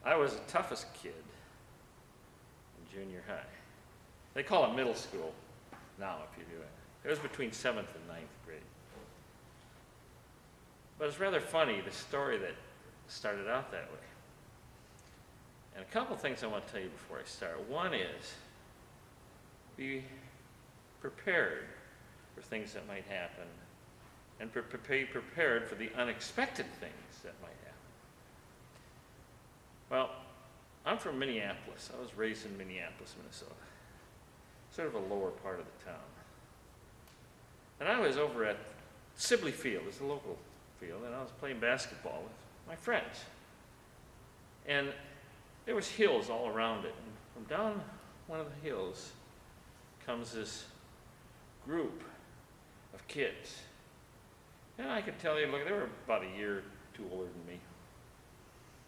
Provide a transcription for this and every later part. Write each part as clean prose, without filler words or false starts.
I was the toughest kid in junior high. They call it middle school now if you do it. It was between 7th and 9th grade. But it's rather funny, the story that started out that way. And a couple things I want to tell you before I start. One is, be prepared for things that might happen, and be prepared for the unexpected things that might happen. Well, I'm from Minneapolis. I was raised in Minneapolis, Minnesota, sort of a lower part of the town. And I was over at Sibley Field, it's a local field, and I was playing basketball with my friends. And there was hills all around it. And from down one of the hills comes this group of kids. And I could tell you, look, they were about a year or two older than me.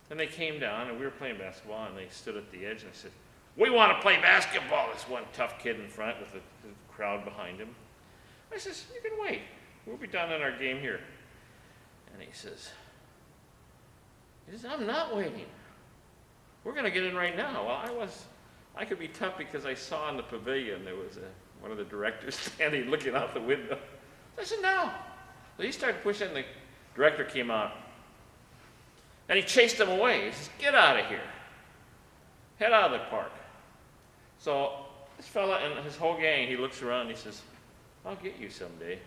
And they came down, and we were playing basketball, and they stood at the edge, and they said, "We want to play basketball." This one tough kid in front with the crowd behind him. I says, "You can wait. We'll be done in our game here." And he says, "I'm not waiting. We're going to get in right now." Well, I could be tough because I saw in the pavilion there was one of the directors standing looking out the window. I said, "No." So he started pushing. The director came out, and he chased him away. He says, "Get out of here. Head out of the park." So this fella and his whole gang, he looks around and he says, "I'll get you someday."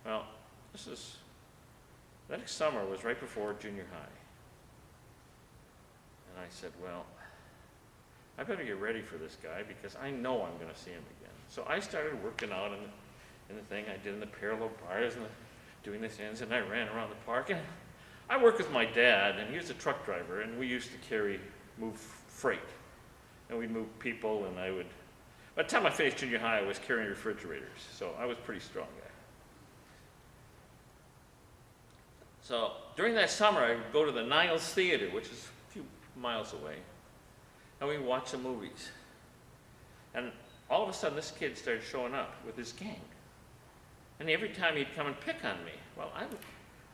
Well, that next summer was right before junior high. And I said, well, I better get ready for this guy because I know I'm going to see him again. So I started working out in the thing I did in the parallel bars and doing this ends, and I ran around the park. And I worked with my dad, and he was a truck driver, and we used to move freight. And we'd move people, and by the time I finished junior high, I was carrying refrigerators, so I was a pretty strong guy. So during that summer, I would go to the Niles Theater, which is a few miles away, and we'd watch some movies. And all of a sudden, this kid started showing up with his gang. And every time he'd come and pick on me. Well,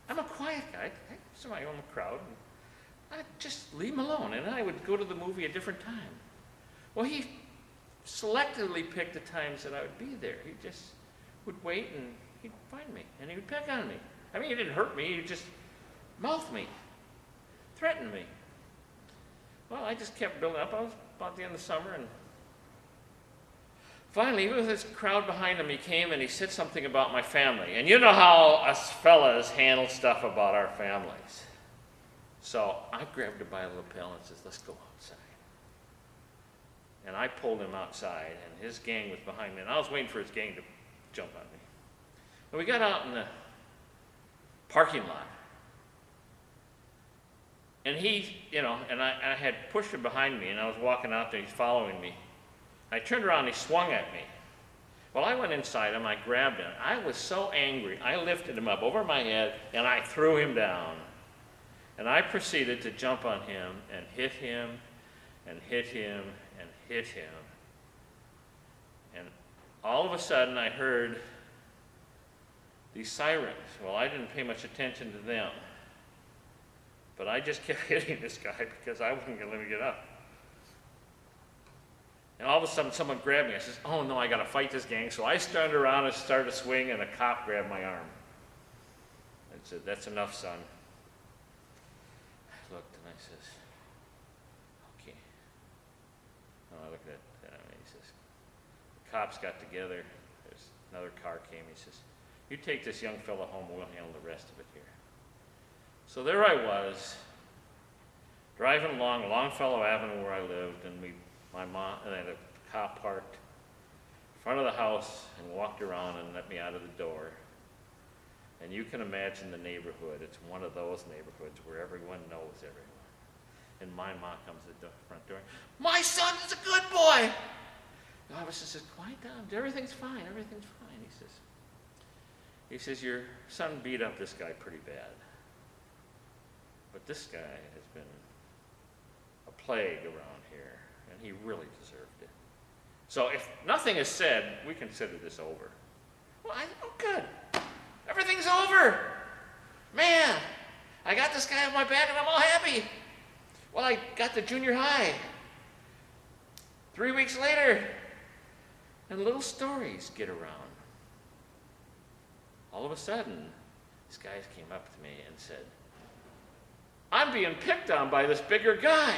I'm a quiet guy. So I own the crowd. And I'd just leave him alone, and I would go to the movie a different time. Well, he selectively picked the times that I would be there. He just would wait, and he'd find me, and he would pick on me. I mean, he didn't hurt me. He just mouthed me, threatened me. Well, I just kept building up. I was about the end of the summer, and finally, with this crowd behind him, he came and he said something about my family. And you know how us fellas handle stuff about our families. So I grabbed her by the lapel and says, "Let's go outside." And I pulled him outside, and his gang was behind me. And I was waiting for his gang to jump on me. And we got out in the parking lot. And he, and I had pushed him behind me, and I was walking out there, he's following me. I turned around, and he swung at me. Well, I went inside him, I grabbed him. I was so angry, I lifted him up over my head, and I threw him down. And I proceeded to jump on him, and hit him, and hit him, and hit him. And all of a sudden, I heard these sirens. Well, I didn't pay much attention to them. But I just kept hitting this guy because I wasn't going to let him get up. And all of a sudden, someone grabbed me. I says, "Oh, no, I got to fight this gang." So I turned around and started to swing, and a cop grabbed my arm. I said, "That's enough, son." I looked, and I says, "Okay." And I looked at him, and he says, the cops got together. There's another car came. He says, "You take this young fellow home. We'll handle the rest of it here." So there I was, driving along Longfellow Avenue where I lived, and my mom and then a cop parked in front of the house and walked around and let me out of the door. And you can imagine the neighborhood. It's one of those neighborhoods where everyone knows everyone. And my mom comes to the front door. "My son is a good boy." The officer says, "Quiet down. Everything's fine. Everything's fine." He says, "Your son beat up this guy pretty bad. But this guy has been a plague around here, and he really deserved it. So if nothing is said, we consider this over." Well, good. Everything's over. Man, I got this guy on my back, and I'm all happy. Well, I got to junior high. 3 weeks later, and little stories get around. All of a sudden, this guy came up to me and said, I'm being picked on by this bigger guy.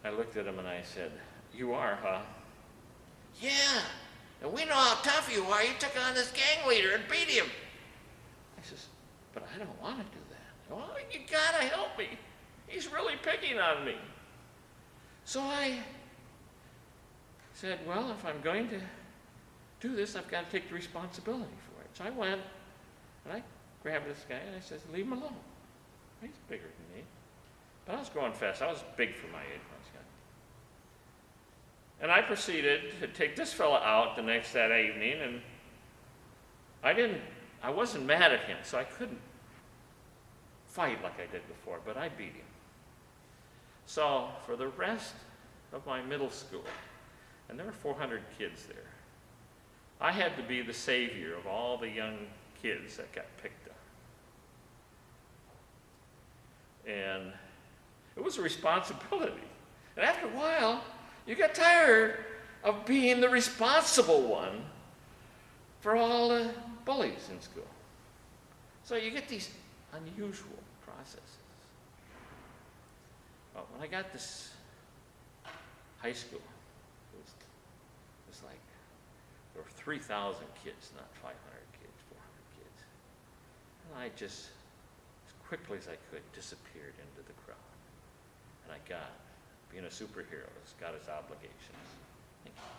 I looked at him and I said, you are, huh? Yeah, and we know how tough you are. You took on this gang leader and beat him. I says, but I don't want to do that. Well, you gotta help me. He's really picking on me. So I said, well, if I'm going to do this, I've got to take the responsibility for it. So I went and I grabbed this guy and I said, leave him alone. He's bigger than me. But I was going fast. I was big for my age. And I proceeded to take this fella out that evening, and I wasn't mad at him, so I couldn't fight like I did before, but I beat him. So for the rest of my middle school, and there were 400 kids there, I had to be the savior of all the young kids that got picked on. And it was a responsibility. And after a while, you get tired of being the responsible one for all the bullies in school. So you get these unusual processes. Well, when I got this high school, it was like there were 3,000 kids, not 500 kids, 400 kids. And I just, as quickly as I could, disappeared into the crowd. And I got being a superhero has got its obligations. Thank you.